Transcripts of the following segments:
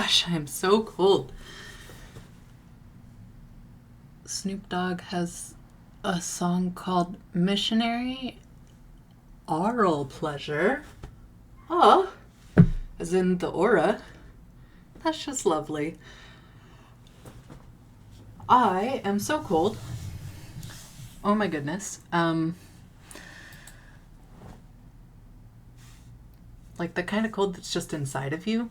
Gosh, I am so cold. Snoop Dogg has a song called Missionary Oral Pleasure. Oh, as in the aura. That's just lovely. I am so cold. Oh my goodness. Like the kind of cold that's just inside of you.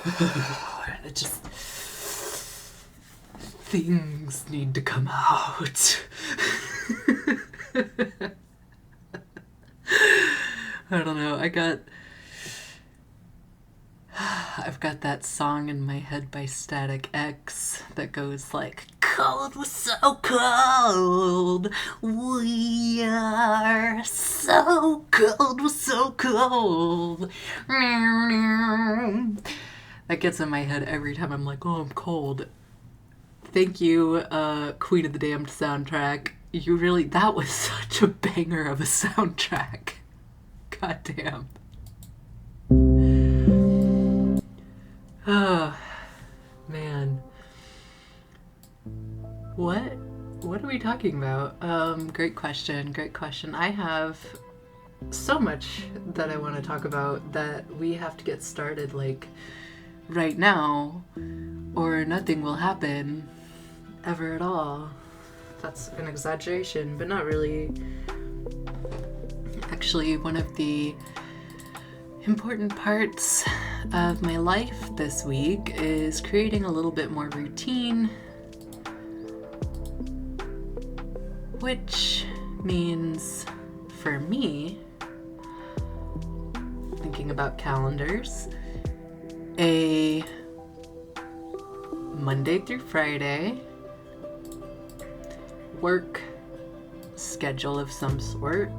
And it just... things need to come out. I don't know. I've got that song in my head by Static X that goes like, cold was so cold, we are so cold, was so cold. That gets in my head every time I'm like, oh, I'm cold. Thank you, Queen of the Damned soundtrack. That was such a banger of a soundtrack. God damn. Oh, man. What are we talking about? Great question. I have so much that I want to talk about that we have to get started like right now, or nothing will happen ever at all. That's an exaggeration, but not really. Actually, one of the important parts of my life this week is creating a little bit more routine, which means for me, thinking about calendars, a Monday through Friday work schedule of some sort.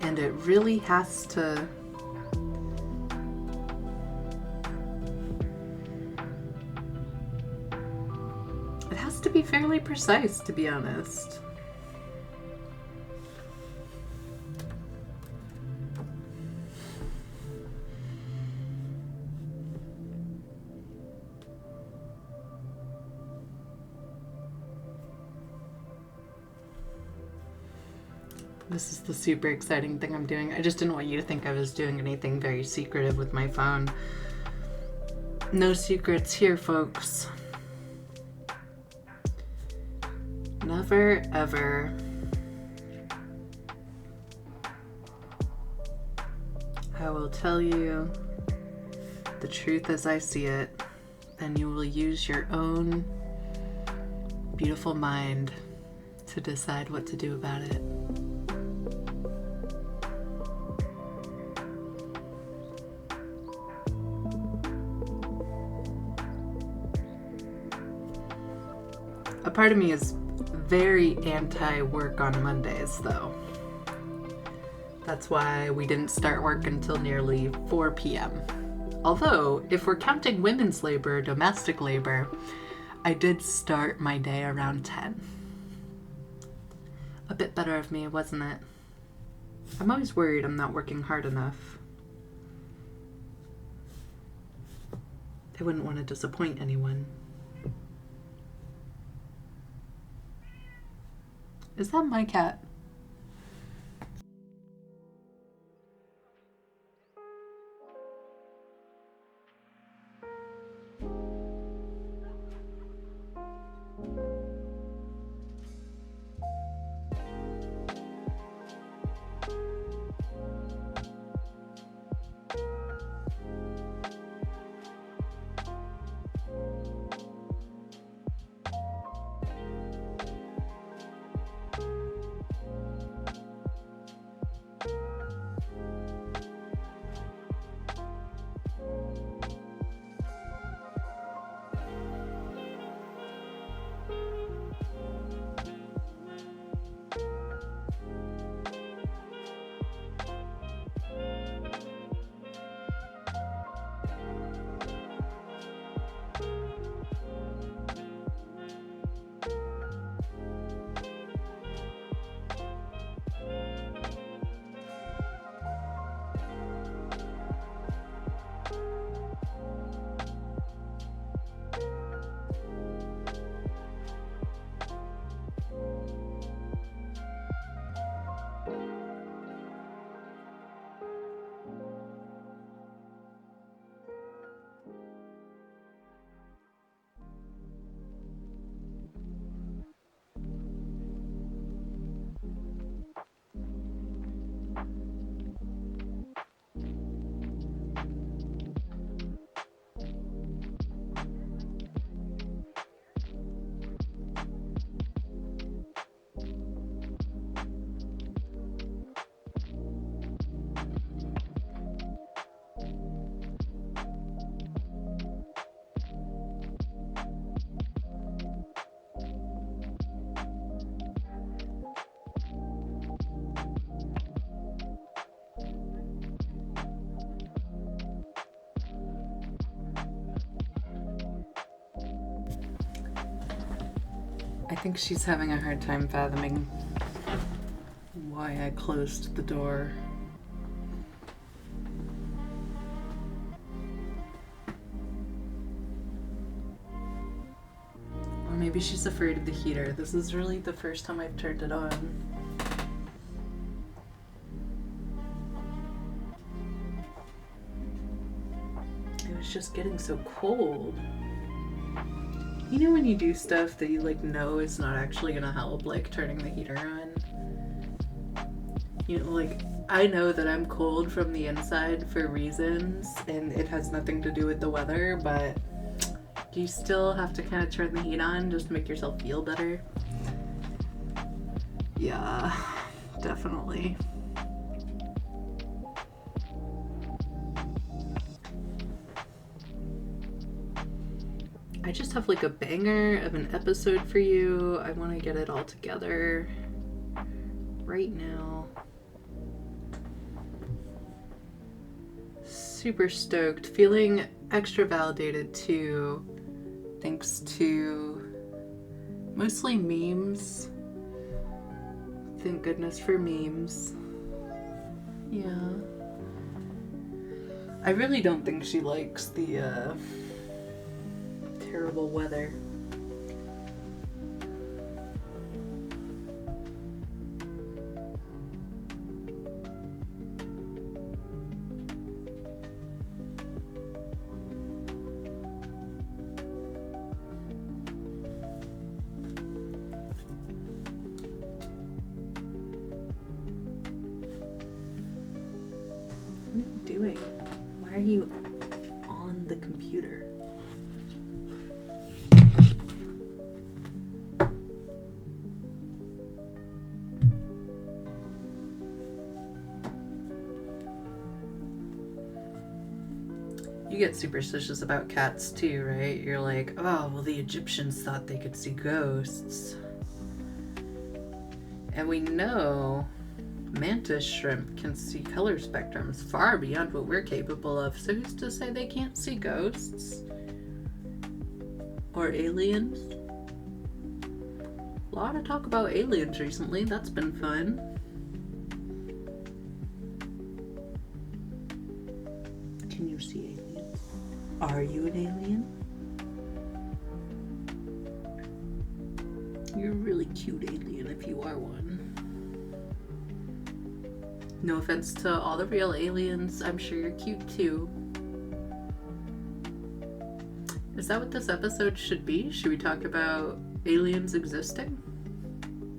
And it really has to be fairly precise, to be honest. This is the super exciting thing I'm doing. I just didn't want you to think I was doing anything very secretive with my phone. No secrets here, folks. Never, ever. I will tell you the truth as I see it, and you will use your own beautiful mind to decide what to do about it. A part of me is very anti-work on Mondays, though. That's why we didn't start work until nearly 4 p.m. Although, if we're counting women's labor, domestic labor, I did start my day around 10. A bit better of me, wasn't it? I'm always worried I'm not working hard enough. I wouldn't want to disappoint anyone. Is that my cat? I think she's having a hard time fathoming why I closed the door. Or maybe she's afraid of the heater. This is really the first time I've turned it on. It was just getting so cold. You know when you do stuff that you like know is not actually gonna help, like turning the heater on? You know, like, I know that I'm cold from the inside for reasons, and it has nothing to do with the weather, but do you still have to kind of turn the heat on just to make yourself feel better? Yeah, definitely. I just have like a banger of an episode for you. I want to get it all together right now. Super stoked, feeling extra validated too, thanks to mostly memes. Thank goodness for memes. Yeah. I really don't think she likes the terrible weather. What are you doing? Why are you on the computer? You get superstitious about cats too, right? You're like, oh, well, the Egyptians thought they could see ghosts. And we know mantis shrimp can see color spectrums far beyond what we're capable of. So who's to say they can't see ghosts? Or aliens? A lot of talk about aliens recently. That's been fun. Can you see aliens? Are you an alien? You're a really cute alien if you are one. No offense to all the real aliens, I'm sure you're cute too. Is that what this episode should be? Should we talk about aliens existing?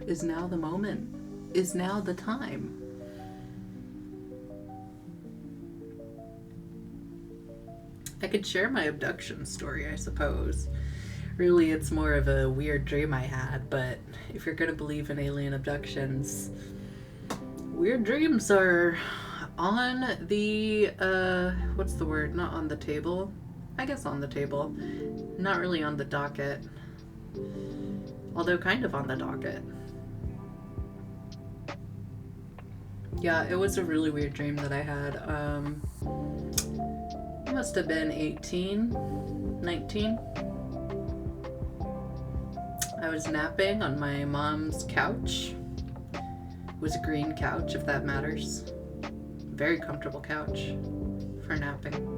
Is now the moment? Is now the time? I could share my abduction story, I suppose. Really, it's more of a weird dream I had, but if you're gonna believe in alien abductions, weird dreams are on the, what's the word? Not on the table. I guess on the table. Not really on the docket. Although kind of on the docket. Yeah, it was a really weird dream that I had. I must have been 18, 19. I was napping on my mom's couch. It was a green couch, if that matters. Very comfortable couch for napping.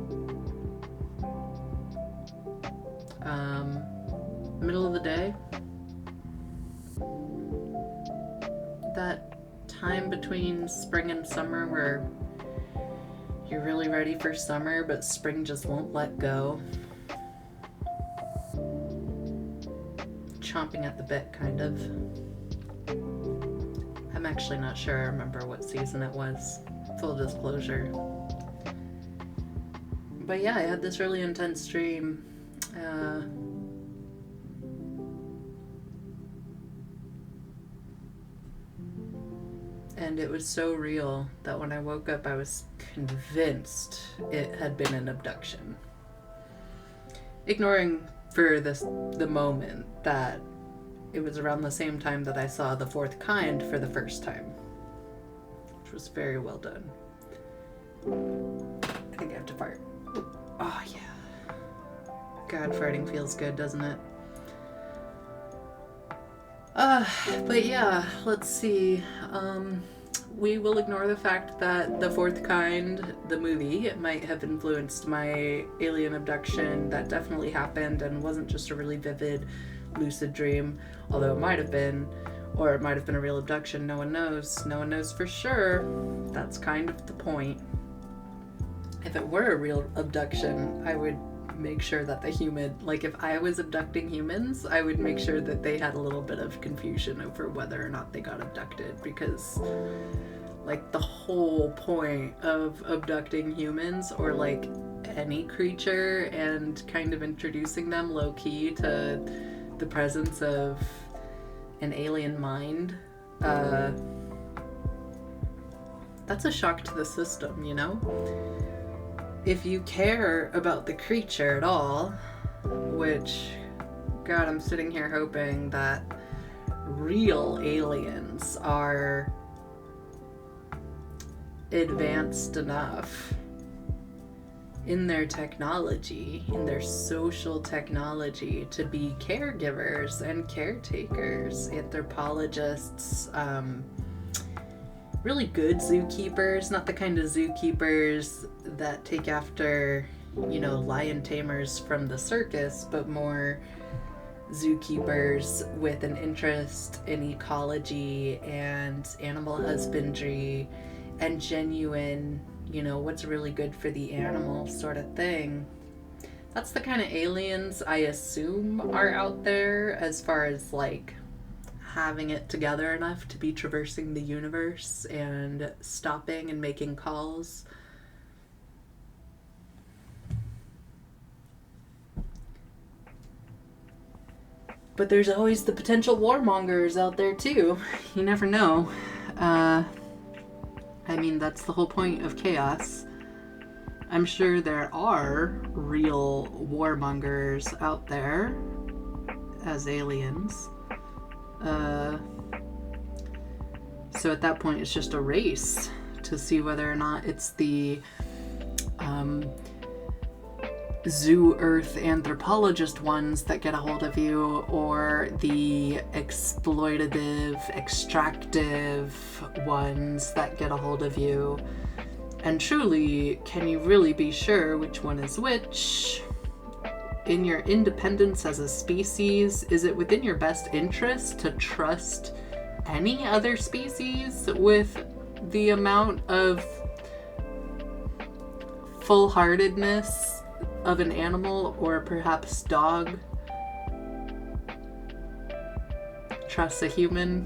Middle of the day. That time between spring and summer where you're really ready for summer, but spring just won't let go. Chomping at the bit, kind of. I'm actually not sure I remember what season it was. Full disclosure. But yeah, I had this really intense dream. And it was so real that when I woke up, I was convinced it had been an abduction. Ignoring for the moment that it was around the same time that I saw The Fourth Kind for the first time, which was very well done. I think I have to fart. Oh yeah. God, farting feels good, doesn't it? Uh, but yeah, let's see. We will ignore the fact that The Fourth Kind, the movie, might have influenced my alien abduction. That definitely happened and wasn't just a really vivid, lucid dream, although it might have been, or it might have been a real abduction. No one knows. No one knows for sure. That's kind of the point. If it were a real abduction, I would make sure that the human, like if I was abducting humans, I would make sure that they had a little bit of confusion over whether or not they got abducted, because like the whole point of abducting humans, or like any creature, and kind of introducing them low-key to the presence of an alien mind, that's a shock to the system, you know? If you care about the creature at all, which, God, I'm sitting here hoping that real aliens are advanced enough in their technology, in their social technology, to be caregivers and caretakers, anthropologists, really good zookeepers, not the kind of zookeepers that take after, you know, lion tamers from the circus, but more zookeepers with an interest in ecology and animal husbandry and genuine, you know, what's really good for the animal sort of thing. That's the kind of aliens I assume are out there, as far as like having it together enough to be traversing the universe and stopping and making calls. But there's always the potential warmongers out there too. You never know. I mean, that's the whole point of chaos. I'm sure there are real warmongers out there as aliens. So at that point, it's just a race to see whether or not it's the zoo earth anthropologist ones that get a hold of you, or the exploitative, extractive ones that get a hold of you. And truly, can you really be sure which one is which? In your independence as a species, is it within your best interest to trust any other species with the amount of full-heartedness of an animal, or perhaps dog trusts a human?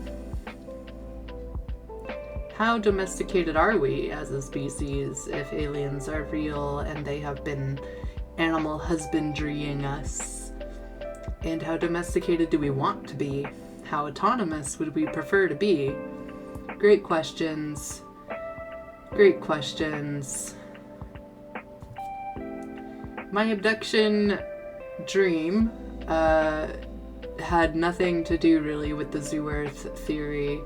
How domesticated are we as a species if aliens are real and they have been animal husbandrying us? And how domesticated do we want to be? How autonomous would we prefer to be? Great questions. Great questions. My abduction dream had nothing to do really with the zoo earth theory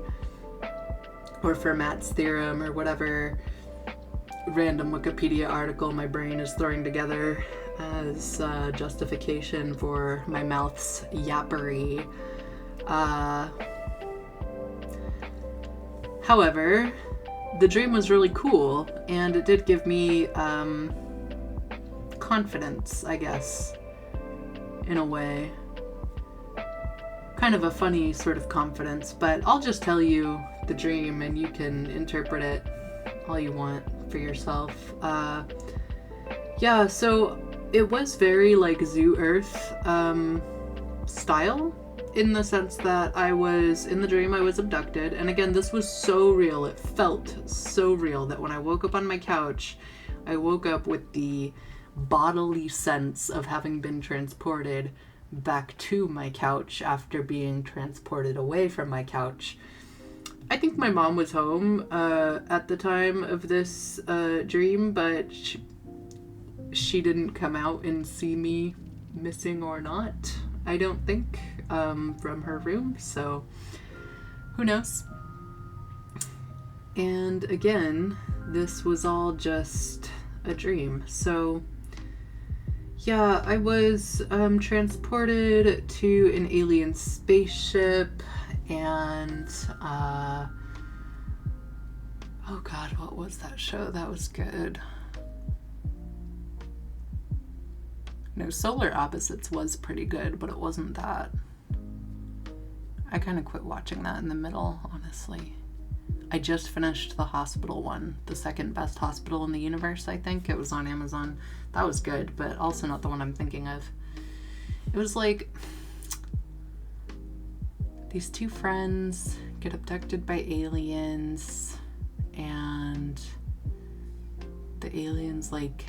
or Fermat's theorem or whatever random Wikipedia article my brain is throwing together as justification for my mouth's yappery. However, the dream was really cool, and it did give me confidence, I guess, in a way. Kind of a funny sort of confidence, but I'll just tell you the dream and you can interpret it all you want for yourself. Yeah, so it was very like Zoo Earth style, in the sense that I was, in the dream I was abducted, and again, this was so real, it felt so real that when I woke up on my couch, I woke up with the bodily sense of having been transported back to my couch after being transported away from my couch. I think my mom was home at the time of this dream, but she didn't come out and see me missing or not, I don't think, from her room, so who knows. And again, this was all just a dream. So yeah, I was transported to an alien spaceship, and oh god, what was that show? That was good. No, Solar Opposites was pretty good, but it wasn't that. I kind of quit watching that in the middle, honestly. I just finished the hospital one, the second best hospital in the universe, I think. It was on Amazon. That was good, but also not the one I'm thinking of. It was like these two friends get abducted by aliens, and the aliens like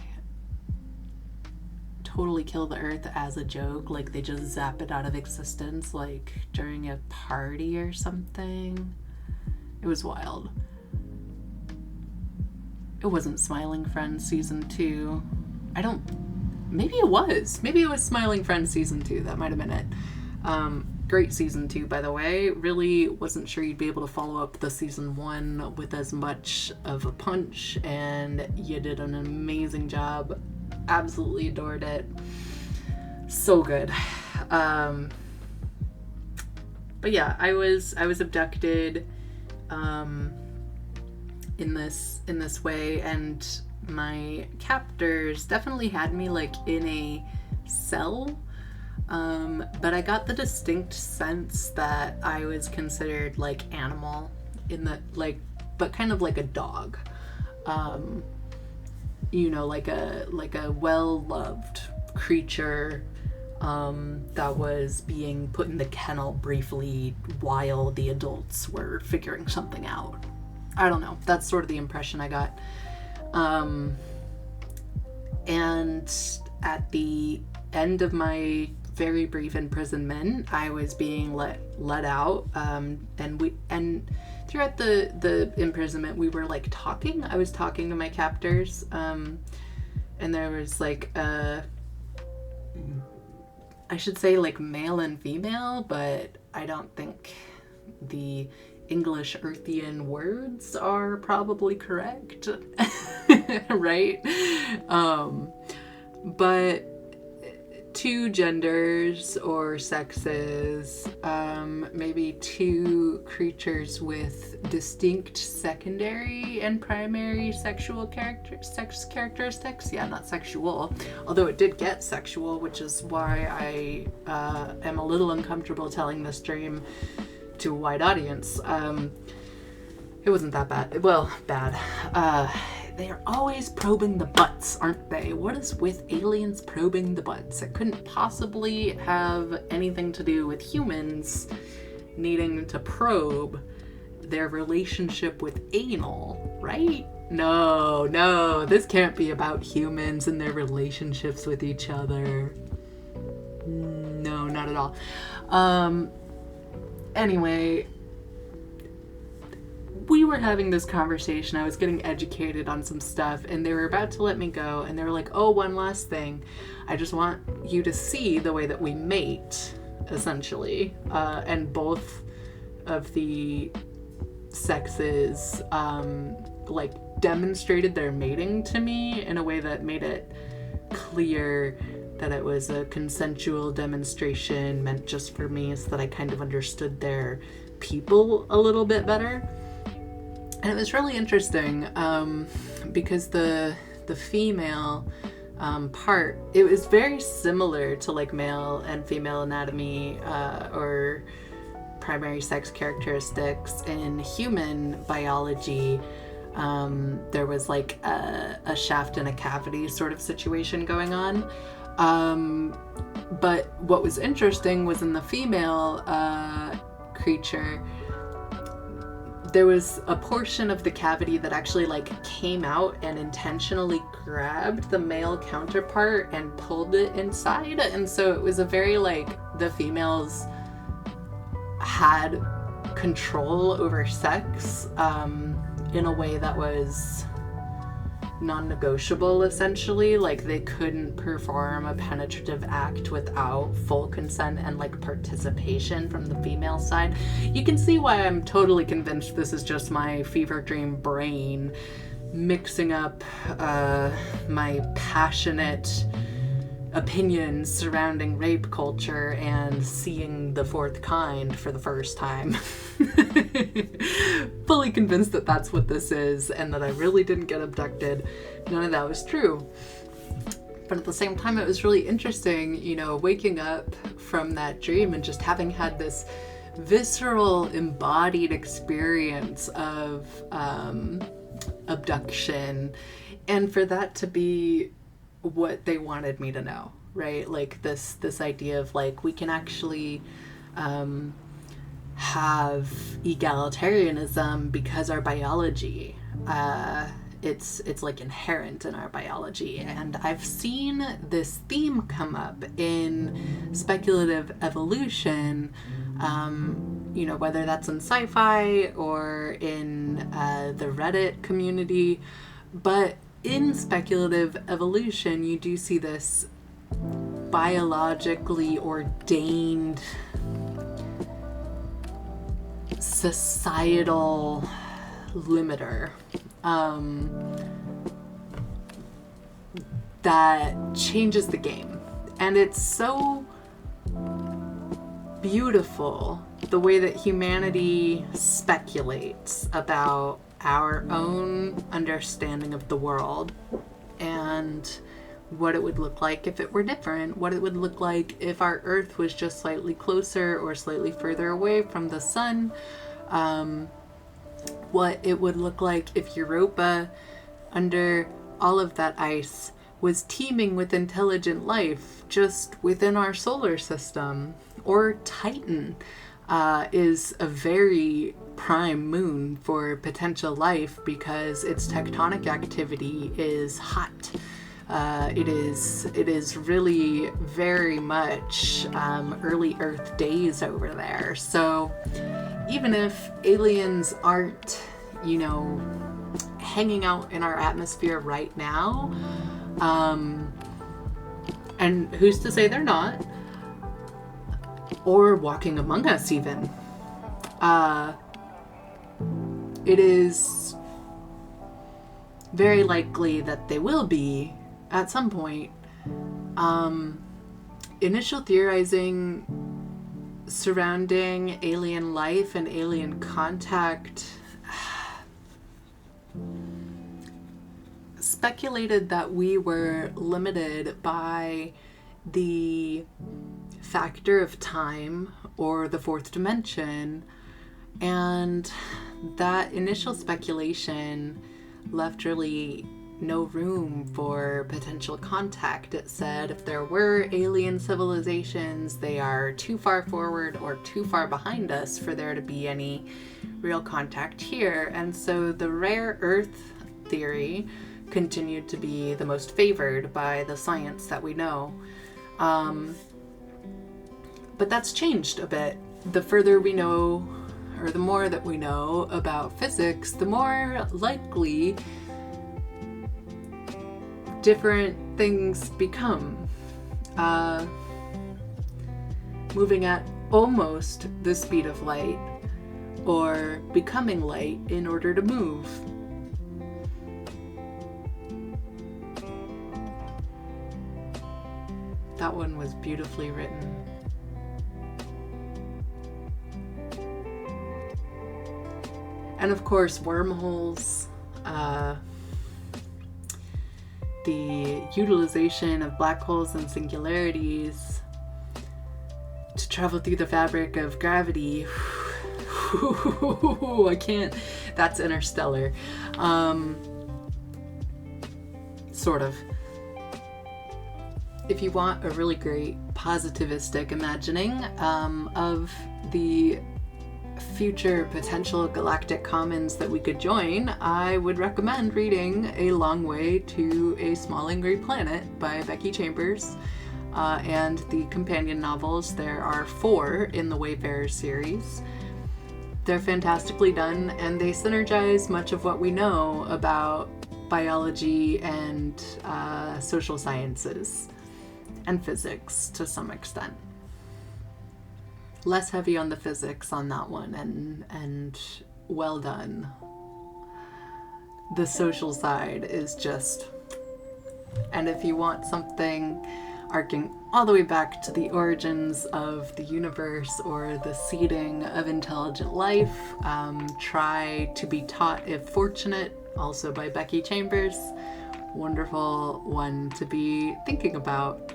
totally kill the earth as a joke. Like they just zap it out of existence like during a party or something. It was wild. It wasn't Smiling Friends season 2. Maybe it was Smiling Friends season 2. That might have been it. Great season 2, by the way. Really wasn't sure you'd be able to follow up the season 1 with as much of a punch, and you did an amazing job. Absolutely adored it. So good. But yeah, I was abducted in this way, and my captors definitely had me like in a cell, but I got the distinct sense that I was considered like animal in the like, but kind of like a dog. You know, like a well-loved creature that was being put in the kennel briefly while the adults were figuring something out. I don't know. That's sort of the impression I got. And at the end of my very brief imprisonment, I was being let out, and throughout the imprisonment, we were like talking. I was talking to my captors, and there was like I should say like male and female, but I don't think the English Earthian words are probably correct, right? But two genders or sexes, maybe two creatures with distinct secondary and primary sex characteristics. Yeah, not sexual, although it did get sexual, which is why I am a little uncomfortable telling this dream to a wide audience. It wasn't that bad. Well, bad. They are always probing the butts, aren't they? What is with aliens probing the butts? It couldn't possibly have anything to do with humans needing to probe their relationship with anal, right? No, this can't be about humans and their relationships with each other. No, not at all. Anyway, we were having this conversation. I was getting educated on some stuff, and they were about to let me go, and they were like, oh, one last thing. I just want you to see the way that we mate, essentially. And both of the sexes, like, demonstrated their mating to me in a way that made it clear that it was a consensual demonstration meant just for me, so that I kind of understood their people a little bit better. And it was really interesting, because the female part, it was very similar to like male and female anatomy, or primary sex characteristics in human biology. There was like a shaft and a cavity sort of situation going on. But what was interesting was in the female creature, there was a portion of the cavity that actually like came out and intentionally grabbed the male counterpart and pulled it inside. And so it was a very like, the females had control over sex in a way that was non-negotiable, essentially. Like they couldn't perform a penetrative act without full consent and like participation from the female side. You can see why I'm totally convinced this is just my fever dream brain mixing up my passionate opinions surrounding rape culture and seeing the fourth kind for the first time. Fully convinced that that's what this is and that I really didn't get abducted. None of that was true. But at the same time, it was really interesting, you know, waking up from that dream and just having had this visceral, embodied experience of abduction, and for that to be what they wanted me to know, right? Like this idea of like, we can actually have egalitarianism because our biology, it's like inherent in our biology. And I've seen this theme come up in speculative evolution, you know, whether that's in sci-fi or in the Reddit community. But in speculative evolution, you do see this biologically ordained societal limiter that changes the game. And it's so beautiful the way that humanity speculates about our own understanding of the world and what it would look like if it were different, what it would look like if our Earth was just slightly closer or slightly further away from the sun, what it would look like if Europa, under all of that ice, was teeming with intelligent life just within our solar system. Or Titan is a very prime moon for potential life because its tectonic activity is hot. It is really very much early Earth days over there. So even if aliens aren't, you know, hanging out in our atmosphere right now, and who's to say they're not, or walking among us even, it is very likely that they will be at some point. Initial theorizing surrounding alien life and alien contact speculated that we were limited by the factor of time or the fourth dimension, and that initial speculation left really no room for potential contact. It said if there were alien civilizations, they are too far forward or too far behind us for there to be any real contact here. And so the rare Earth theory continued to be the most favored by the science that we know. But that's changed a bit. The further we know, or the more that we know about physics, the more likely different things become. Moving at almost the speed of light, or becoming light in order to move. That one was beautifully written. And of course, wormholes, the utilization of black holes and singularities to travel through the fabric of gravity. I can't. That's interstellar. Sort of. If you want a really great positivistic imagining of the future potential galactic commons that we could join, I would recommend reading A Long Way to a Small Angry Planet by Becky Chambers, and the companion novels. There are 4 in the Wayfarer series. They're fantastically done, and they synergize much of what we know about biology and social sciences and physics to some extent. Less heavy on the physics on that one, and well done. The social side is just, and if you want something arcing all the way back to the origins of the universe or the seeding of intelligent life. Try to Be Taught If Fortunate, also by Becky Chambers. Wonderful one to be thinking about.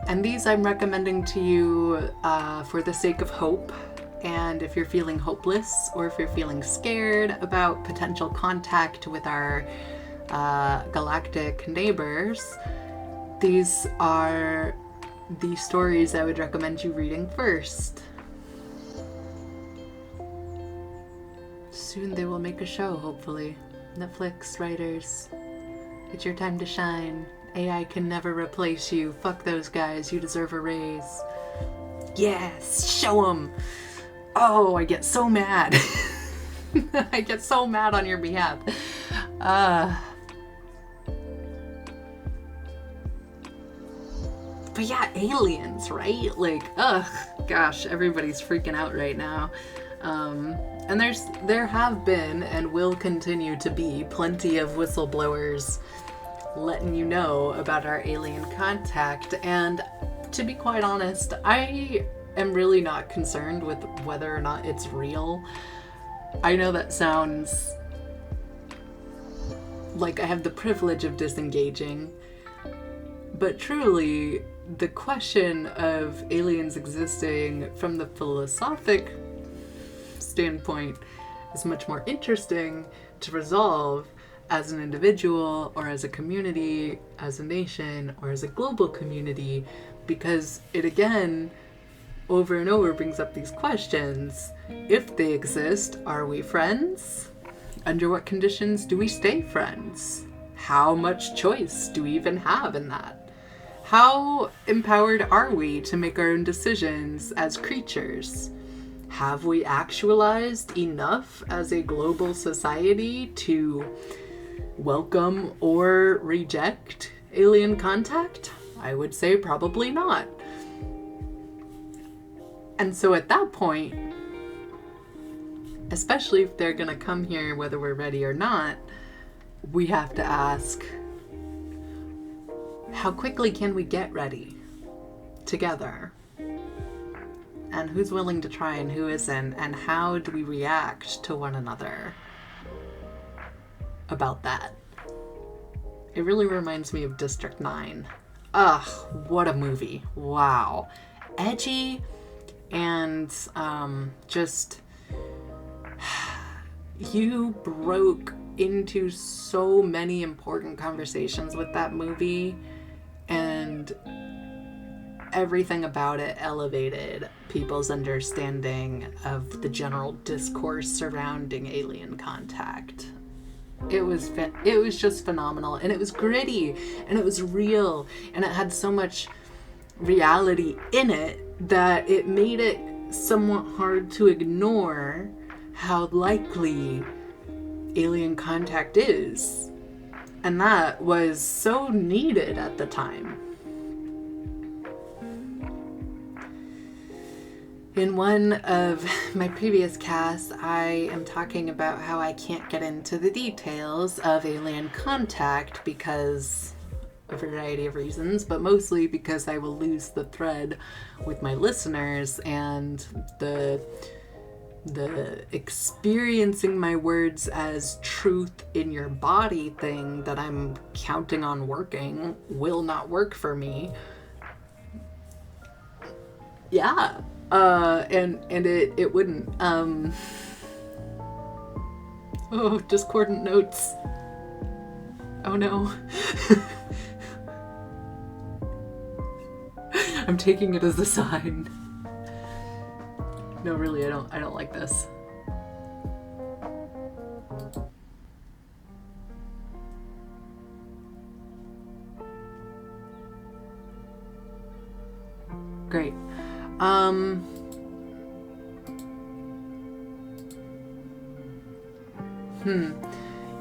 And these I'm recommending to you for the sake of hope. And if you're feeling hopeless or if you're feeling scared about potential contact with our galactic neighbors, these are the stories I would recommend you reading first. Soon they will make a show, hopefully. Netflix writers, it's your time to shine. AI can never replace you. Fuck those guys. You deserve a raise. Yes, show them. Oh, I get so mad. I get so mad on your behalf. But yeah, aliens, right? Like, gosh, everybody's freaking out right now. And there have been and will continue to be plenty of whistleblowers letting you know about our alien contact. And to be quite honest, I am really not concerned with whether or not it's real. I know that sounds like I have the privilege of disengaging, but truly, the question of aliens existing from the philosophic standpoint is much more interesting to resolve as an individual or as a community, as a nation, or as a global community, because it again, over and over brings up these questions. If they exist, are we friends? Under what conditions do we stay friends? How much choice do we even have in that? How empowered are we to make our own decisions as creatures? Have we actualized enough as a global society to welcome or reject alien contact? I would say probably not. And so at that point, especially if they're gonna come here whether we're ready or not, we have to ask, how quickly can we get ready together? And who's willing to try and who isn't? And how do we react to one another about that? It really reminds me of District 9. Ugh, what a movie. Wow. Edgy and just... You broke into so many important conversations with that movie, and everything about it elevated people's understanding of the general discourse surrounding alien contact. It was just phenomenal, and it was gritty, and it was real, and it had so much reality in it that it made it somewhat hard to ignore how likely alien contact is. And that was so needed at the time. In one of my previous casts, I am talking about how I can't get into the details of alien contact because of a variety of reasons, but mostly because I will lose the thread with my listeners, and the experiencing my words as truth in your body thing that I'm counting on working will not work for me. Yeah. And it wouldn't. Oh, discordant notes. Oh no. I'm taking it as a sign. No, really, I don't like this. Great.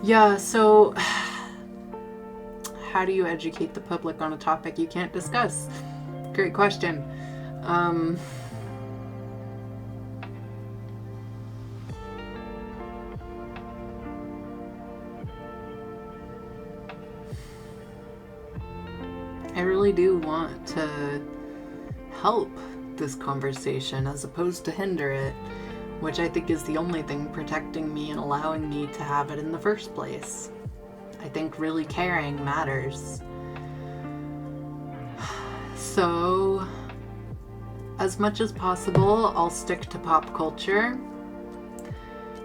Yeah, so how do you educate the public on a topic you can't discuss? Great question. I really do want to help this conversation as opposed to hinder it, which I think is the only thing protecting me and allowing me to have it in the first place. I think really caring matters. So, as much as possible, I'll stick to pop culture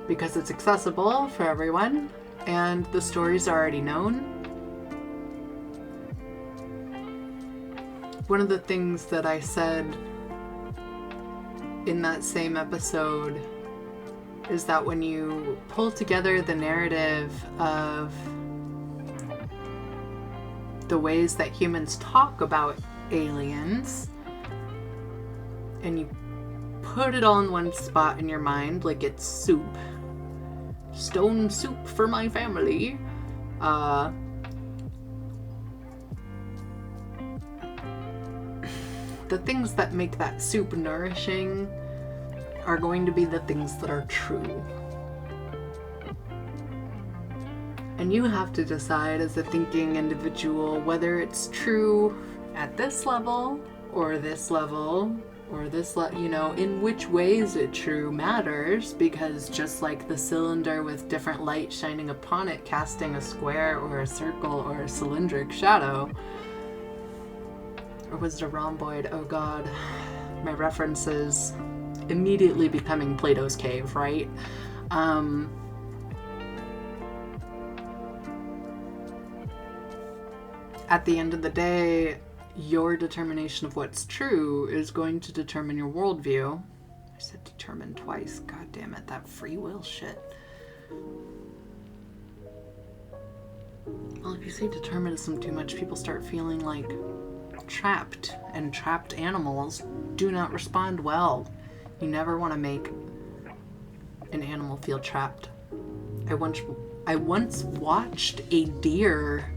because it's accessible for everyone and the stories are already known. One of the things that I said in that same episode is that when you pull together the narrative of the ways that humans talk about aliens and you put it all in one spot in your mind, like it's soup, stone soup for my family, the things that make that soup nourishing are going to be the things that are true. And you have to decide as a thinking individual whether it's true at this level or this level or this in which way is it true matters, because just like the cylinder with different light shining upon it casting a square or a circle or a cylindric shadow, or was it a rhomboid? Oh god, my references immediately becoming Plato's cave, right? At the end of the day, your determination of what's true is going to determine your worldview. I said determine twice. God damn it, that free will shit. Well, if you say determinism too much, people start feeling like trapped, and trapped animals do not respond well. You never want to make an animal feel trapped. I once watched a deer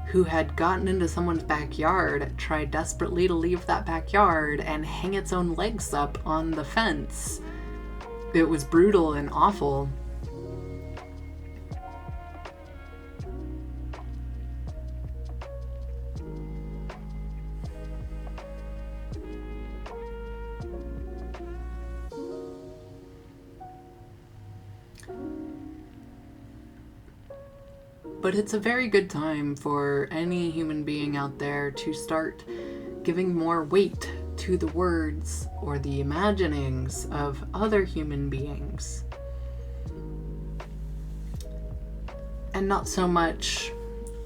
who had gotten into someone's backyard try desperately to leave that backyard and hang its own legs up on the fence. It was brutal and awful. But it's a very good time for any human being out there to start giving more weight to the words or the imaginings of other human beings. And not so much,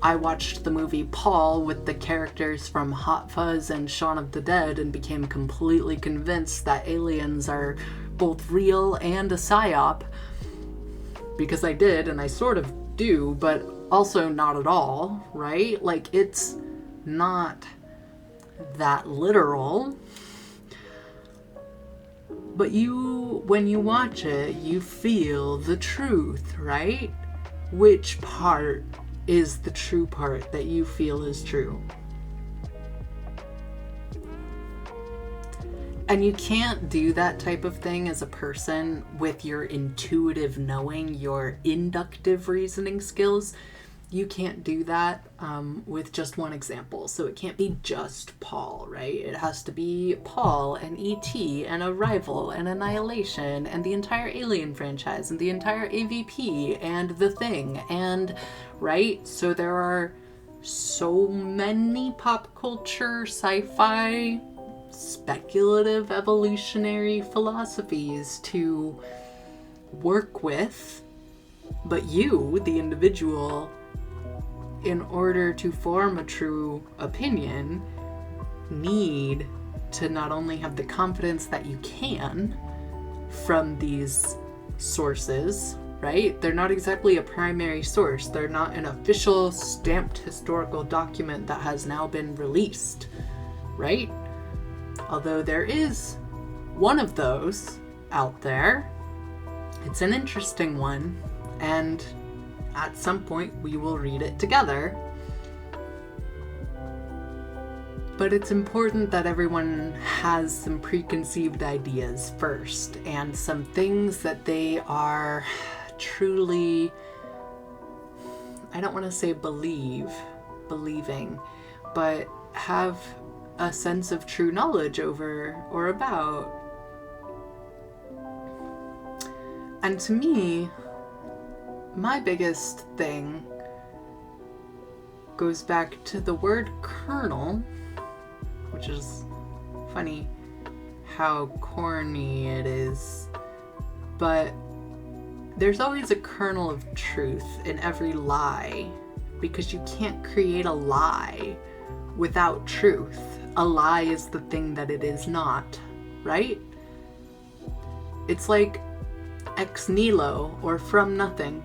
I watched the movie Paul with the characters from Hot Fuzz and Shaun of the Dead and became completely convinced that aliens are both real and a psyop. Because I did, and I sort of do, but also not at all, right? Like, it's not that literal. But when you watch it, you feel the truth, right? Which part is the true part that you feel is true? And you can't do that type of thing as a person with your intuitive knowing, your inductive reasoning skills. You can't do that with just one example. So it can't be just Paul, right? It has to be Paul and E.T. and Arrival and Annihilation and the entire Alien franchise and the entire AVP and The Thing and, right? So there are so many pop culture, sci-fi, speculative evolutionary philosophies to work with, but you, the individual, in order to form a true opinion, need to not only have the confidence that you can from these sources, right? They're not exactly a primary source. They're not an official stamped historical document that has now been released, right? Although there is one of those out there. It's an interesting one, and at some point we will read it together. But it's important that everyone has some preconceived ideas first, and some things that they are truly, I don't want to say believing, but have a sense of true knowledge over or about. And to me, my biggest thing goes back to the word kernel, which is funny how corny it is, but there's always a kernel of truth in every lie, because you can't create a lie without truth. A lie is the thing that it is not, right? It's like ex nihilo, or from nothing.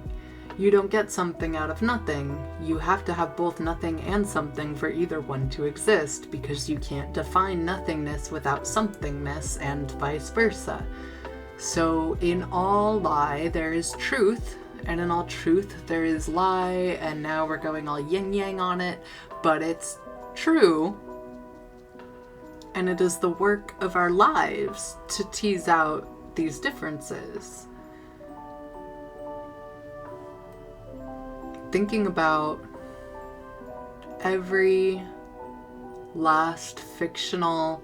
You don't get something out of nothing. You have to have both nothing and something for either one to exist, because you can't define nothingness without somethingness, and vice versa. So in all lie there is truth, and in all truth there is lie, and now we're going all yin-yang on it, but it's true, and it is the work of our lives to tease out these differences. Thinking about every last fictional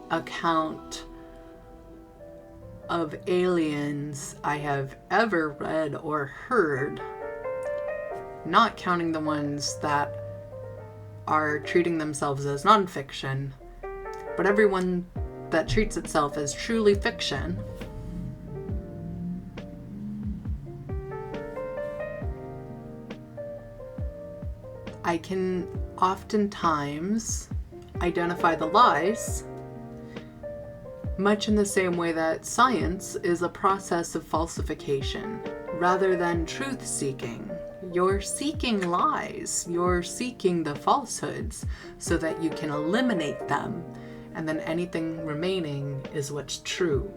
account of aliens I have ever read or heard, not counting the ones that are treating themselves as nonfiction, but everyone that treats itself as truly fiction, I can oftentimes identify the lies, much in the same way that science is a process of falsification rather than truth-seeking. You're seeking lies, you're seeking the falsehoods so that you can eliminate them, and then anything remaining is what's true.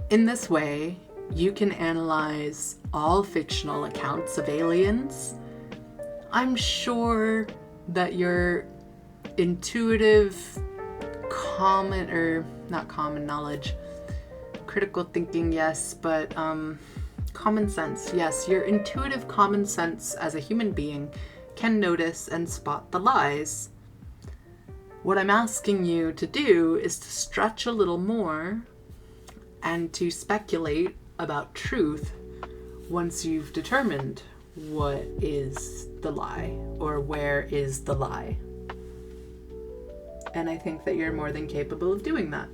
In this way, you can analyze all fictional accounts of aliens. I'm sure that your intuitive not common knowledge, critical thinking, yes, but common sense, yes, your intuitive common sense as a human being can notice and spot the lies. What I'm asking you to do is to stretch a little more and to speculate about truth once you've determined what is the lie or where is the lie. And I think that you're more than capable of doing that.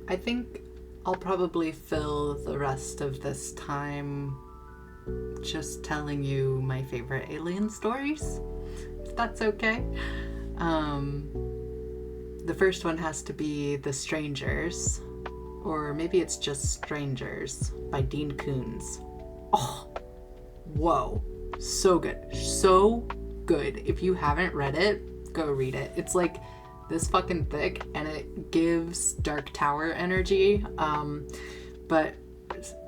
I think I'll probably fill the rest of this time just telling you my favorite alien stories, if that's okay. The first one has to be The Strangers, or maybe it's just Strangers by Dean Koontz. Oh, whoa, so good, so good. If you haven't read it, go read it. It's like this fucking thick, and it gives Dark Tower energy. But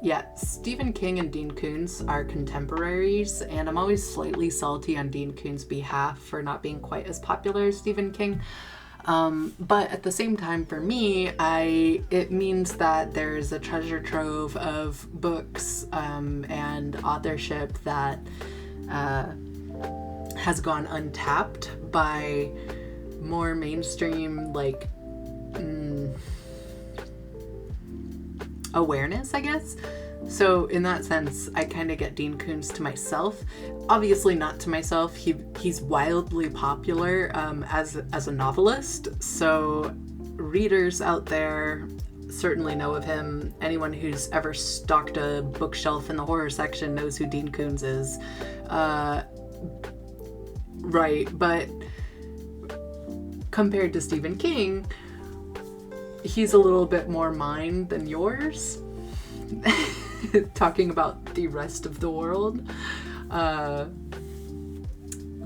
yeah, Stephen King and Dean Koontz are contemporaries, and I'm always slightly salty on Dean Koontz's behalf for not being quite as popular as Stephen King. But at the same time, for me, it means that there's a treasure trove of books and authorship that has gone untapped by more mainstream, like, awareness, I guess. So in that sense, I kind of get Dean Koontz to myself. Obviously not to myself. He's wildly popular as a novelist. So readers out there certainly know of him. Anyone who's ever stocked a bookshelf in the horror section knows who Dean Koontz is. Right, but compared to Stephen King, he's a little bit more mine than yours. Talking about the rest of the world.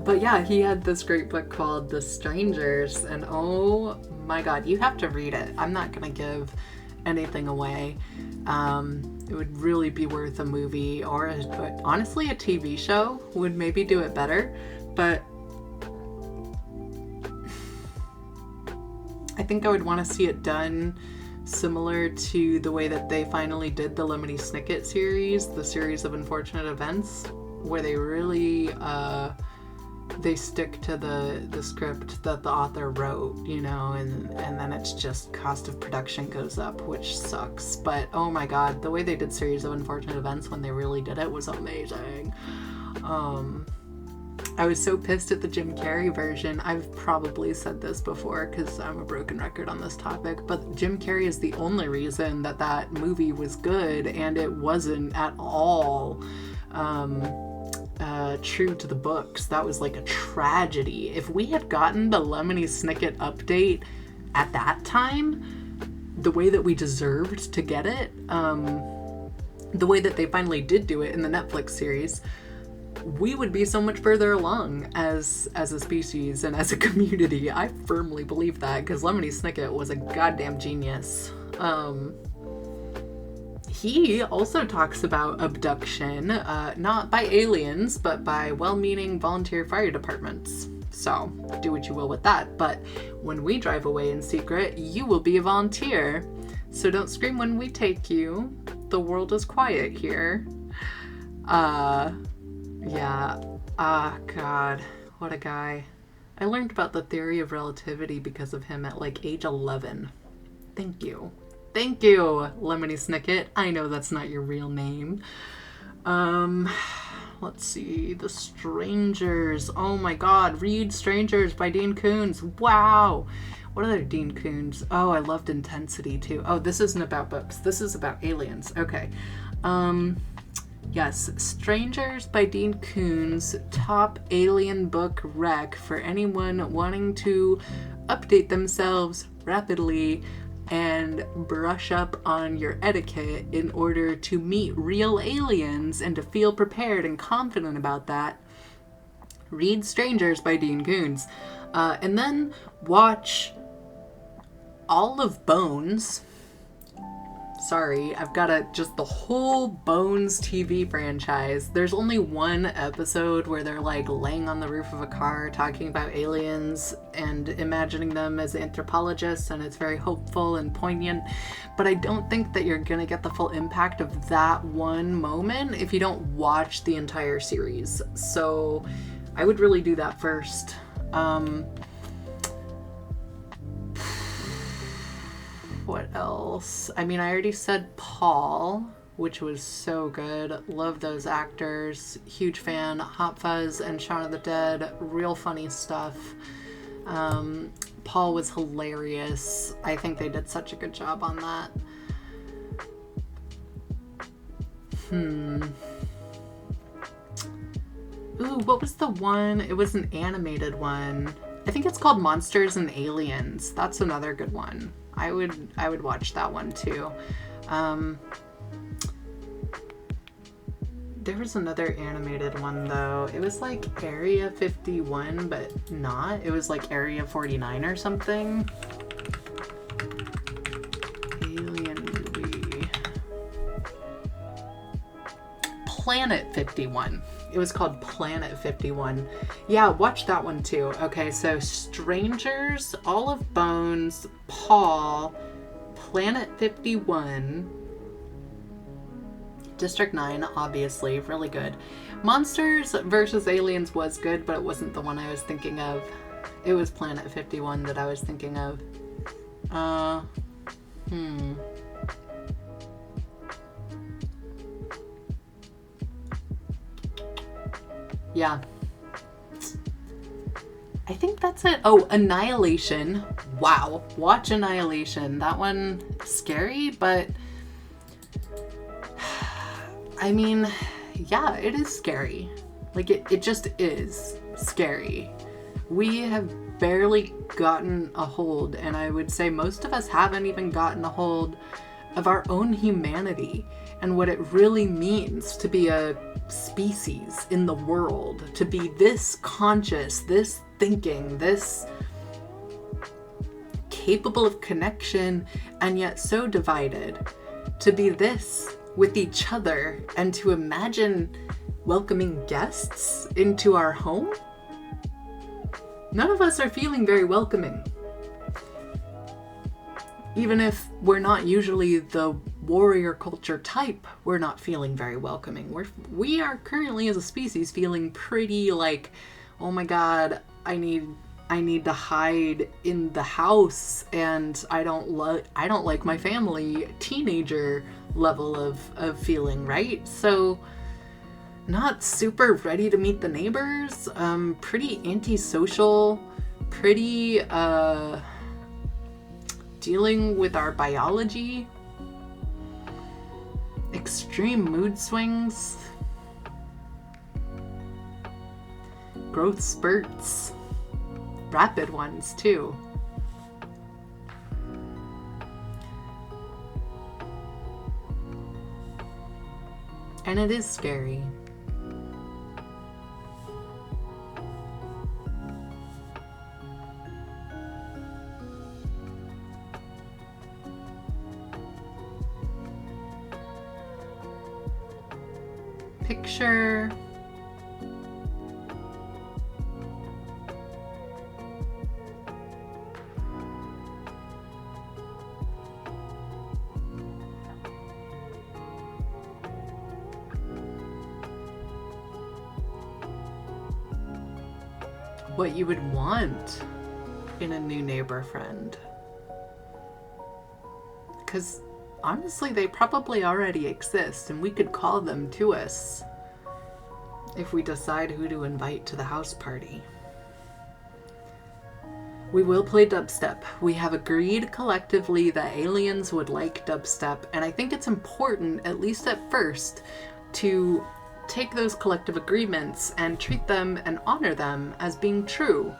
But yeah, he had this great book called The Strangers, and oh my god, you have to read it. I'm not gonna give anything away. It would really be worth a movie, or honestly a TV show would maybe do it better, but I think I would want to see it done similar to the way that they finally did the Lemony Snicket series, the series of unfortunate events, where they really they stick to the script that the author wrote, you know, and then it's just cost of production goes up, which sucks. But oh my god, the way they did series of unfortunate events when they really did it was amazing. I was so pissed at the Jim Carrey version. I've probably said this before because I'm a broken record on this topic, but Jim Carrey is the only reason that that movie was good, and it wasn't at all true to the books. That was like a tragedy. If we had gotten the Lemony Snicket update at that time, the way that we deserved to get it, the way that they finally did do it in the Netflix series, we would be so much further along as a species and as a community. I firmly believe that, because Lemony Snicket was a goddamn genius. He also talks about abduction, not by aliens, but by well-meaning volunteer fire departments. So, do what you will with that. But when we drive away in secret, you will be a volunteer. So don't scream when we take you. The world is quiet here. Yeah. God. What a guy. I learned about the theory of relativity because of him at like age 11. Thank you. Thank you, Lemony Snicket. I know that's not your real name. Let's see. The Strangers. Oh my god. Read Strangers by Dean Koontz. Wow. What other Dean Koontz? Oh, I loved Intensity too. Oh, this isn't about books. This is about aliens. Okay. Yes, Strangers by Dean Koontz, top alien book rec for anyone wanting to update themselves rapidly and brush up on your etiquette in order to meet real aliens and to feel prepared and confident about that. Read Strangers by Dean Koontz. And then watch all of Bones. Sorry, I've got just the whole Bones TV franchise. There's only one episode where they're like laying on the roof of a car talking about aliens and imagining them as anthropologists, and it's very hopeful and poignant. But I don't think that you're gonna get the full impact of that one moment if you don't watch the entire series. So I would really do that first. What else? I mean, I already said Paul, which was so good. Love those actors. Huge fan. Hot Fuzz and Shaun of the Dead. Real funny stuff. Paul was hilarious. I think they did such a good job on that. Ooh, what was the one? It was an animated one. I think it's called Monsters and Aliens. That's another good one. I would watch that one too. There was another animated one though. It was like Area 51, but not. It was like Area 49 or something. Alien movie. Planet 51. It was called Planet 51. Yeah, watch that one too. Okay, so Strangers, All of Bones, Paul, Planet 51, District 9, obviously, really good. Monsters vs. Aliens was good, but it wasn't the one I was thinking of. It was Planet 51 that I was thinking of. Yeah. I think that's it. Oh, Annihilation. Wow. Watch Annihilation. That one, scary, but I mean, yeah, it is scary. Like, it just is scary. We have barely gotten a hold, and I would say most of us haven't even gotten a hold of our own humanity and what it really means to be a species in the world, to be this conscious, this thinking, this capable of connection, and yet so divided, to be this with each other, and to imagine welcoming guests into our home. None of us are feeling very welcoming. Even if we're not usually the warrior culture type, we're not feeling very welcoming. We are currently as a species feeling pretty like, oh my god, I need to hide in the house, and I don't like my family, teenager level of feeling, right? So not super ready to meet the neighbors, pretty antisocial, pretty dealing with our biology, extreme mood swings, growth spurts, rapid ones too. And it is scary. Picture what you would want in a new neighbor friend. Because honestly, they probably already exist, and we could call them to us if we decide who to invite to the house party. We will play dubstep. We have agreed collectively that aliens would like dubstep, and I think it's important, at least at first, to take those collective agreements and treat them and honor them as being true.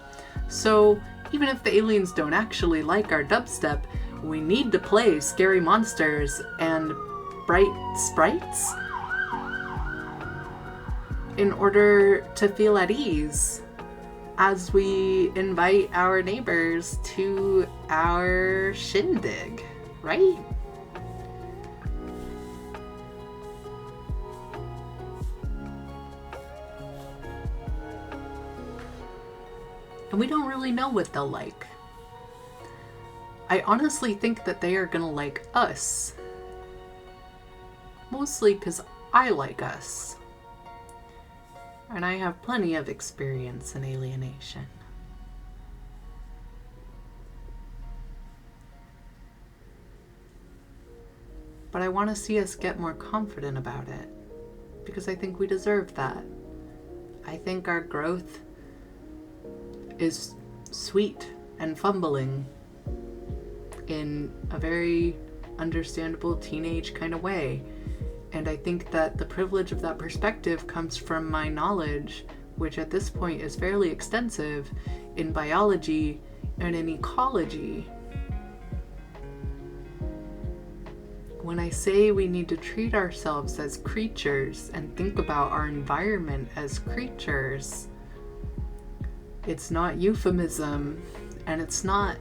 So even if the aliens don't actually like our dubstep, we need to play scary monsters and bright sprites in order to feel at ease as we invite our neighbors to our shindig, right? And we don't really know what they'll like. I honestly think that they are gonna like us. Mostly because I like us. And I have plenty of experience in alienation. But I want to see us get more confident about it, because I think we deserve that. I think our growth is sweet and fumbling in a very understandable teenage kind of way. And I think that the privilege of that perspective comes from my knowledge, which at this point is fairly extensive, in biology and in ecology. When I say we need to treat ourselves as creatures and think about our environment as creatures, it's not euphemism, and it's not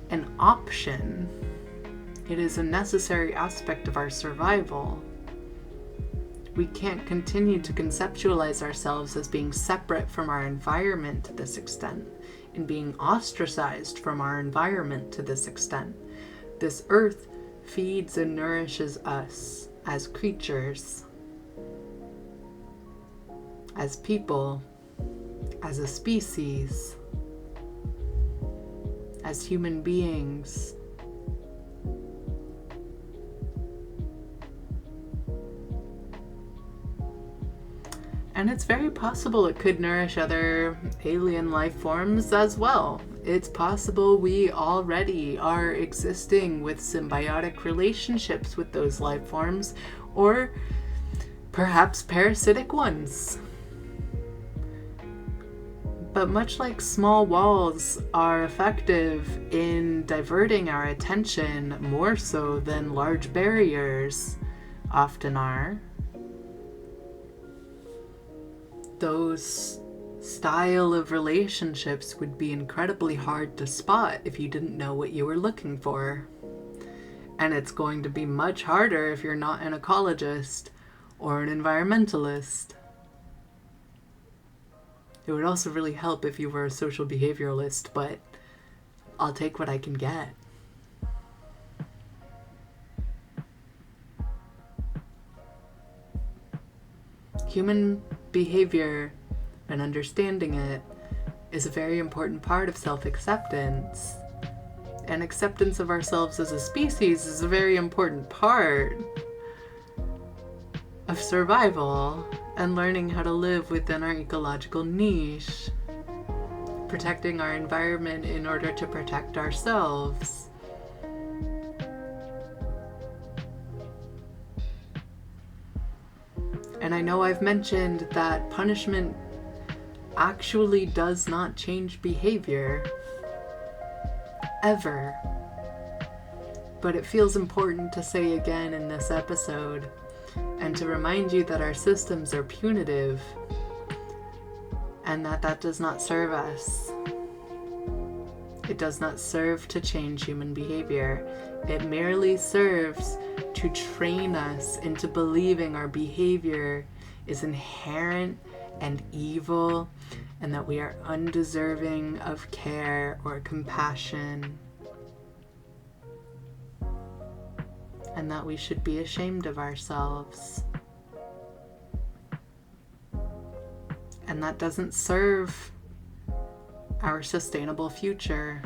an option. It is a necessary aspect of our survival. We can't continue to conceptualize ourselves as being separate from our environment to this extent, and being ostracized from our environment to this extent. This earth feeds and nourishes us as creatures, as people, as a species, as human beings. And it's very possible it could nourish other alien life forms as well. It's possible we already are existing with symbiotic relationships with those life forms, or perhaps parasitic ones. But much like small walls are effective in diverting our attention more so than large barriers often are, those style of relationships would be incredibly hard to spot if you didn't know what you were looking for. And it's going to be much harder if you're not an ecologist or an environmentalist. It would also really help if you were a social behavioralist, but I'll take what I can get. Human behavior and understanding it is a very important part of self-acceptance. And acceptance of ourselves as a species is a very important part of survival and learning how to live within our ecological niche, protecting our environment in order to protect ourselves. And I know I've mentioned that punishment actually does not change behavior, ever. But it feels important to say again in this episode, and to remind you that our systems are punitive, and that does not serve us. It does not serve to change human behavior. It merely serves to train us into believing our behavior is inherent and evil, and that we are undeserving of care or compassion, and that we should be ashamed of ourselves. And that doesn't serve our sustainable future.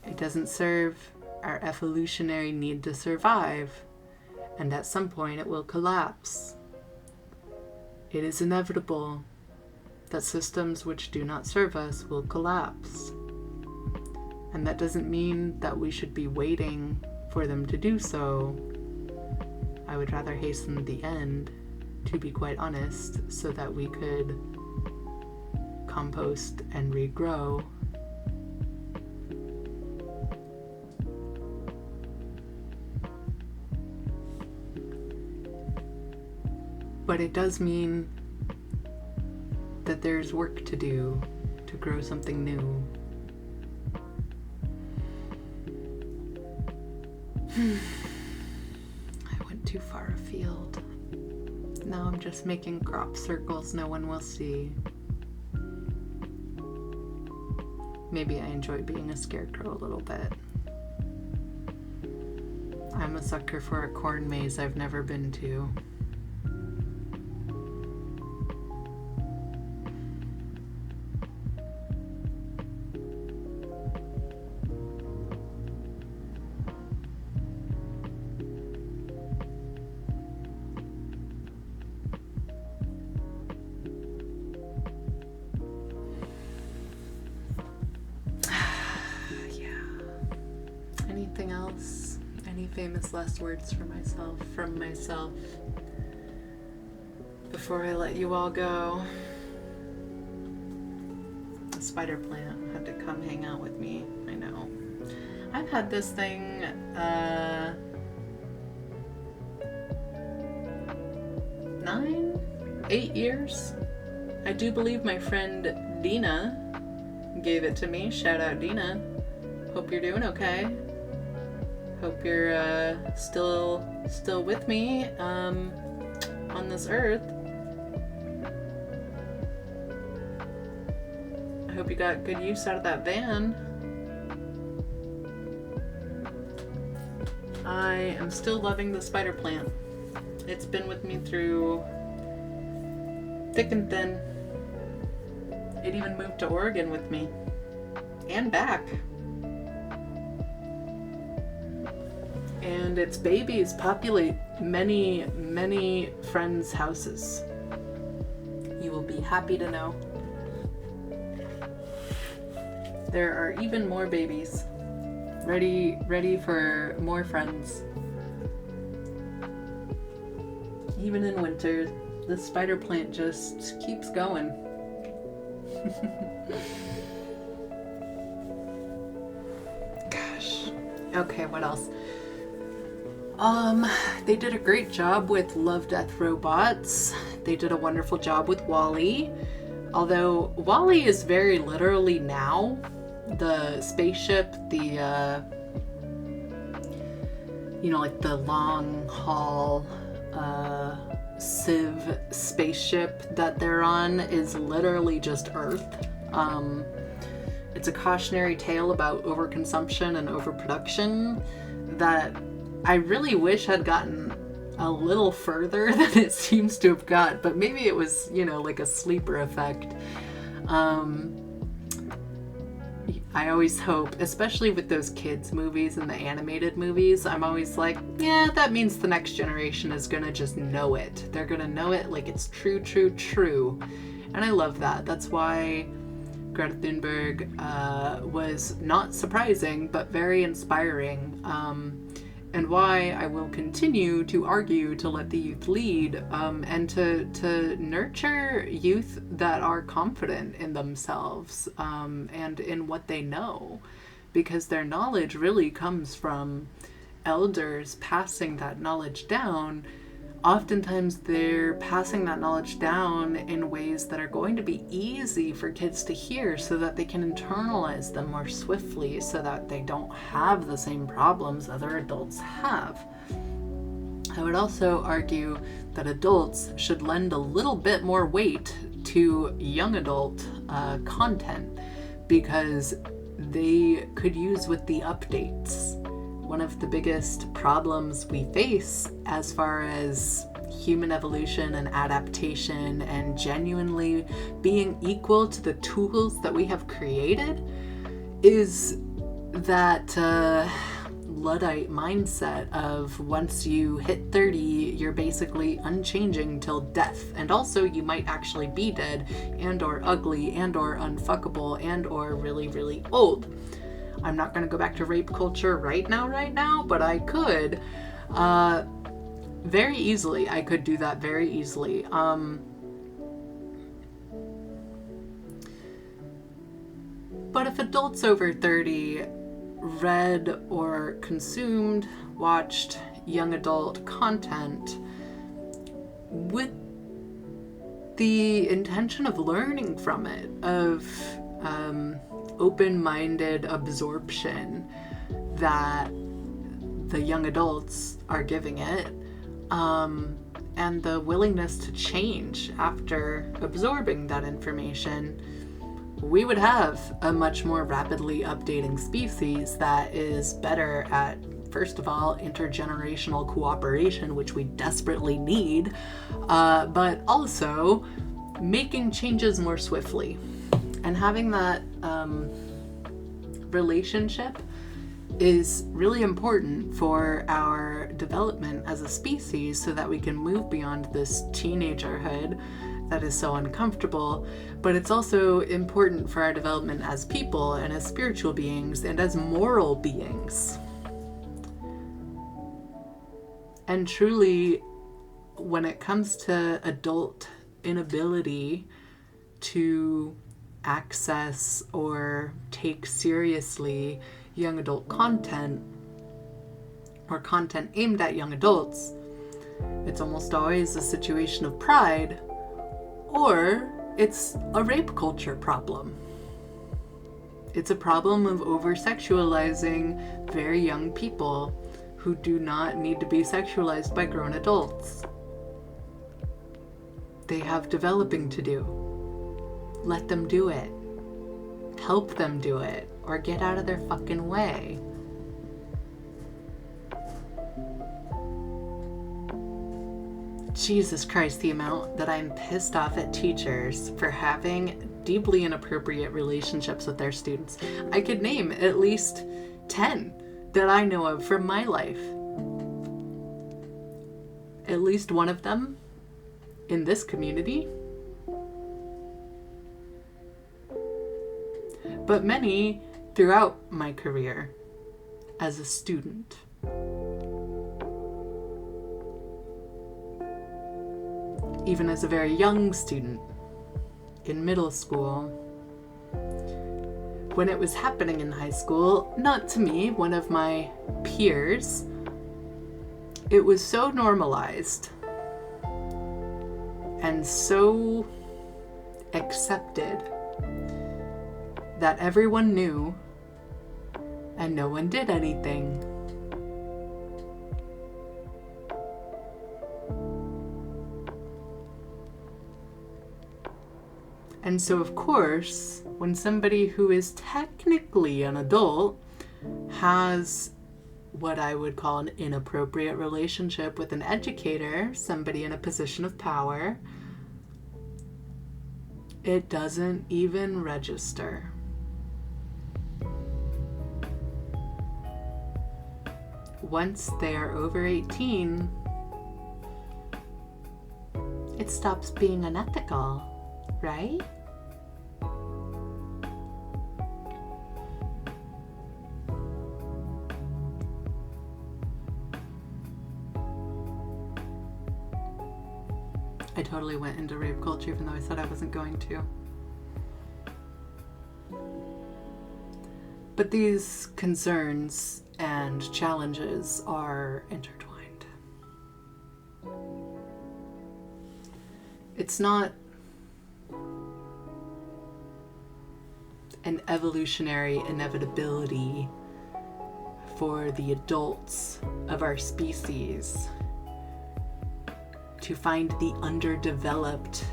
It doesn't serve our evolutionary need to survive, and at some point it will collapse. It is inevitable that systems which do not serve us will collapse. And that doesn't mean that we should be waiting for them to do so. I would rather hasten the end, to be quite honest, so that we could compost and regrow. But it does mean that there's work to do to grow something new. I went too far afield. Now I'm just making crop circles no one will see. Maybe I enjoy being a scarecrow a little bit. I'm a sucker for a corn maze I've never been to. Anything else? Any famous last words from myself before I let you all go? A spider plant had to come hang out with me. I know. I've had this thing 8 years. I do believe my friend Dina gave it to me. Shout out Dina. Hope you're doing okay. Hope you're still with me on this earth. I hope you got good use out of that van. I am still loving the spider plant. It's been with me through thick and thin. It even moved to Oregon with me and back. And its babies populate many, many friends' houses. You happy to know. There are even more babies ready for more friends. Even in winter, the spider plant just keeps going. Gosh. Okay, what else? They did a great job with Love, Death, Robots. They did a wonderful job with WALL-E. Although WALL-E is very literally now. The spaceship, the, like the long haul, Civ spaceship that they're on is literally just Earth. It's a cautionary tale about overconsumption and overproduction that I really wish had gotten a little further than it seems to have got, but maybe it was, like a sleeper effect. I always hope, especially with those kids movies and the animated movies, I'm always like, yeah, that means the next generation is gonna just know it. They're gonna know it like it's true. And I love that. That's why Greta Thunberg was not surprising, but very inspiring. And why I will continue to argue to let the youth lead, and to nurture youth that are confident in themselves, and in what they know, because their knowledge really comes from elders passing that knowledge down. Oftentimes they're passing that knowledge down in ways that are going to be easy for kids to hear so that they can internalize them more swiftly, so that they don't have the same problems other adults have. I would also argue that adults should lend a little bit more weight to young adult content, because they could use with the updates. One of the biggest problems we face as far as human evolution and adaptation and genuinely being equal to the tools that we have created is that Luddite mindset of once you hit 30, you're basically unchanging till death. And also you might actually be dead and or ugly and or unfuckable and or really, really old. I'm not going to go back to rape culture right now, but I could very easily. I could do that very easily. But if adults over 30 read or consumed, watched young adult content with the intention of learning from it, of open-minded absorption that the young adults are giving it, and the willingness to change after absorbing that information, we would have a much more rapidly updating species that is better at, first of all, intergenerational cooperation, which we desperately need, but also making changes more swiftly. And having that relationship is really important for our development as a species, so that we can move beyond this teenagerhood that is so uncomfortable. But it's also important for our development as people and as spiritual beings and as moral beings. And truly, when it comes to adult inability to access or take seriously young adult content, or content aimed at young adults, it's almost always a situation of pride, or it's a rape culture problem. It's a problem of over-sexualizing very young people who do not need to be sexualized by grown adults. They have developing to do. Let them do it. Help them do it, or get out of their fucking way. Jesus Christ, the amount that I'm pissed off at teachers for having deeply inappropriate relationships with their students. I could name at least 10 that I know of from my life. At least one of them in this community but many throughout my career as a student. Even as a very young student in middle school. When it was happening in high school, not to me, one of my peers, it was so normalized and so accepted that everyone knew and no one did anything. And so, of course, when somebody who is technically an adult has what I would call an inappropriate relationship with an educator, somebody in a position of power, it doesn't even register. Once they are over 18, it stops being unethical, right? I totally went into rape culture even though I said I wasn't going to. But these concerns and challenges are intertwined. It's not an evolutionary inevitability for the adults of our species to find the underdeveloped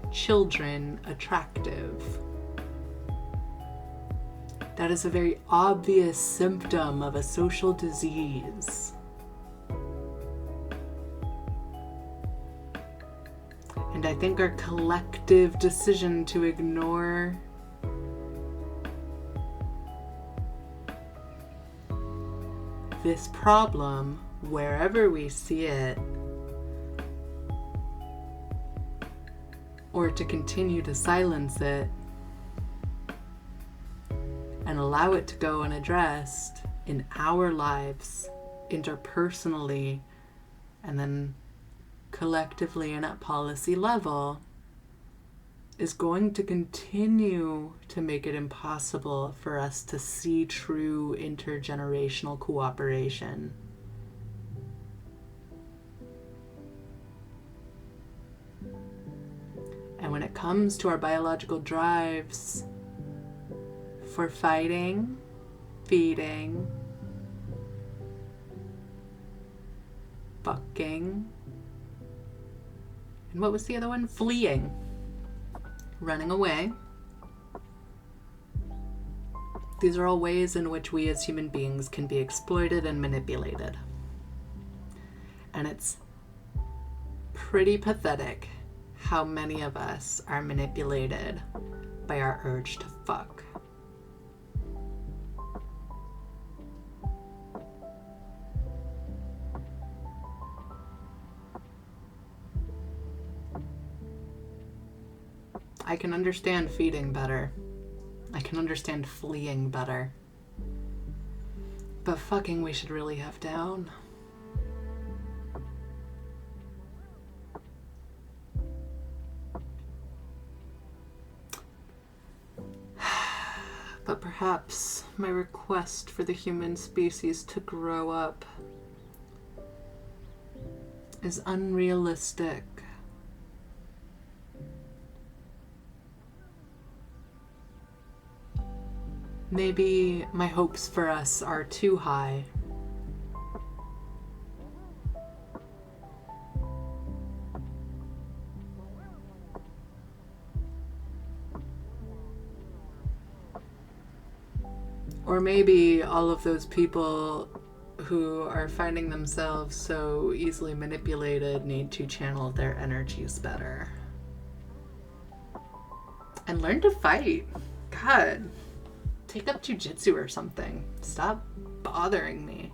children attractive. That is a very obvious symptom of a social disease. And I think our collective decision to ignore this problem wherever we see it, or to continue to silence it and allow it to go unaddressed in our lives, interpersonally, and then collectively and at policy level, is going to continue to make it impossible for us to see true intergenerational cooperation. And when it comes to our biological drives for fighting, feeding, fucking, and what was the other one? Fleeing. Running away. These are all ways in which we as human beings can be exploited and manipulated. And it's pretty pathetic how many of us are manipulated by our urge to fuck. I can understand feeding better. I can understand fleeing better. But fucking we should really have down. But perhaps my request for the human species to grow up is unrealistic. Maybe my hopes for us are too high. Or maybe all of those people who are finding themselves so easily manipulated need to channel their energies better. And learn to fight. God. Take up jujitsu or something. Stop bothering me.